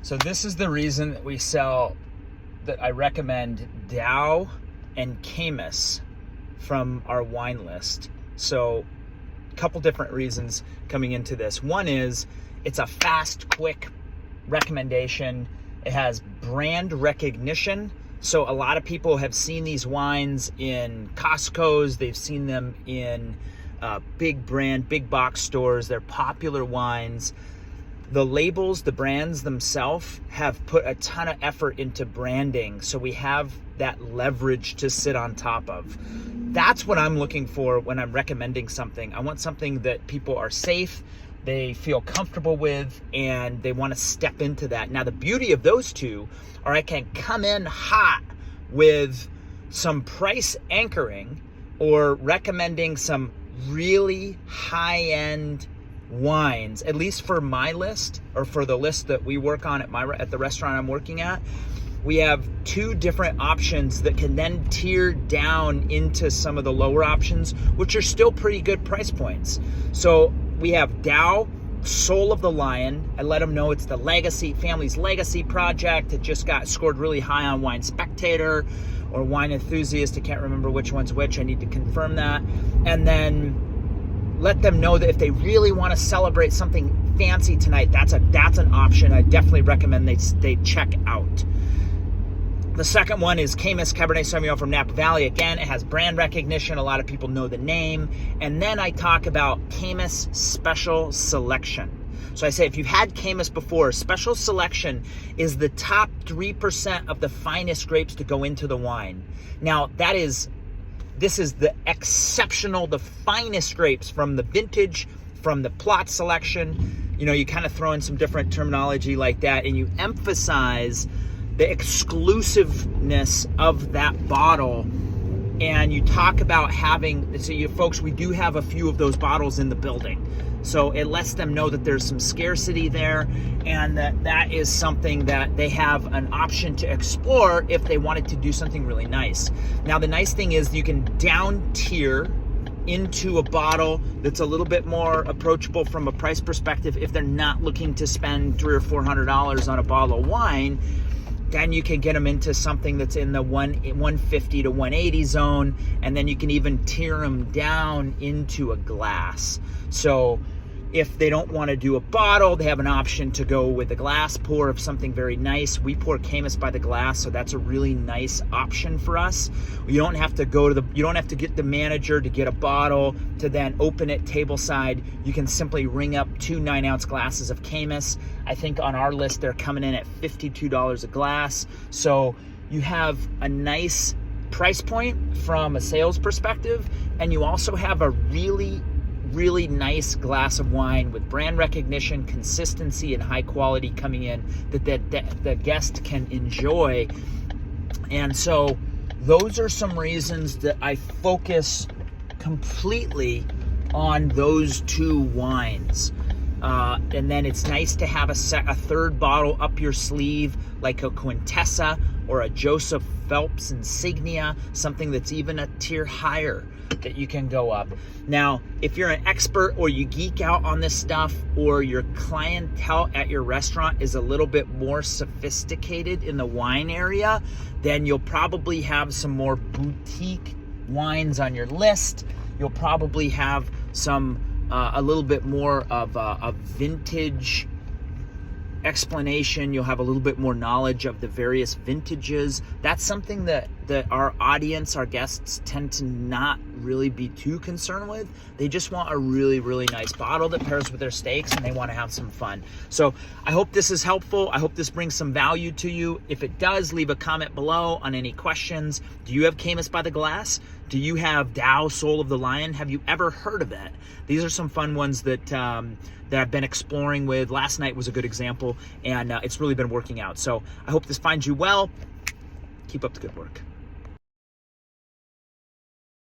So this is the reason that we sell, that I recommend Daou and Caymus from our wine list. So a couple different reasons coming into this. One is it's a fast, quick recommendation. It has brand recognition. So a lot of people have seen these wines in Costco's. They've seen them in big brand, big box stores. They're popular wines. The labels, the brands themselves have put a ton of effort into branding. So we have that leverage to sit on top of. That's what I'm looking for when I'm recommending something. I want something that people are safe, they feel comfortable with, and they want to step into that. Now, the beauty of those two are I can come in hot with some price anchoring or recommending some really high-end wines, at least for my list, or for the list that we work on at the restaurant I'm working at. We have two different options that can then tier down into some of the lower options, which are still pretty good price points. So we have Daou, Soul of the Lion. I let them know it's the family's legacy project. It just got scored really high on Wine Spectator or Wine Enthusiast. I can't remember which one's which. I need to confirm that. And then let them know that if they really want to celebrate something fancy tonight, that's an option I definitely recommend they check out. The second one is Caymus Cabernet Sauvignon from Napa Valley. Again, it has brand recognition. A lot of people know the name. And then I talk about Caymus Special Selection. So I say if you've had Caymus before, Special Selection is the top 3% of the finest grapes to go into the wine. Now, this is the exceptional, the finest grapes from the vintage, from the plot selection. You know, you kind of throw in some different terminology like that, and you emphasize the exclusiveness of that bottle. And you talk about folks, we do have a few of those bottles in the building. So it lets them know that there's some scarcity there, and that is something that they have an option to explore if they wanted to do something really nice. Now, the nice thing is you can down tier into a bottle that's a little bit more approachable from a price perspective. If they're not looking to spend $300 or $400 on a bottle of wine, then you can get them into something that's in the 150 to 180 zone, and then you can even tier them down into a glass. So if they don't want to do a bottle, they have an option to go with a glass pour of something very nice. We pour Caymus by the glass, so that's a really nice option for us. You don't have to get the manager to get a bottle to then open it tableside. You can simply ring up 2 9-ounce glasses of Caymus. I think on our list they're coming in at $52 a glass. So you have a nice price point from a sales perspective, and you also have a really nice glass of wine with brand recognition, consistency, and high quality coming in that the guest can enjoy. And so those are some reasons that I focus completely on those two wines. And then it's nice to have a third bottle up your sleeve, like a Quintessa or a Joseph Phelps Insignia, something that's even a tier higher that you can go up. Now, if you're an expert or you geek out on this stuff, or your clientele at your restaurant is a little bit more sophisticated in the wine area, then you'll probably have some more boutique wines on your list. You'll probably have some a little bit more of a vintage explanation. You'll have a little bit more knowledge of the various vintages. That's something that our audience, our guests, tend to not really be too concerned with. They just want a really nice bottle that pairs with their steaks, and they want to have some fun. So I hope this is helpful. I hope this brings some value to you. If it does, leave a comment below on any questions. Do you have Caymus by the glass? Do you have Daou, Soul of the Lion? Have you ever heard of it? These are some fun ones that I've been exploring with. Last night was a good example, and it's really been working out. So I hope this finds you well. Keep up the good work.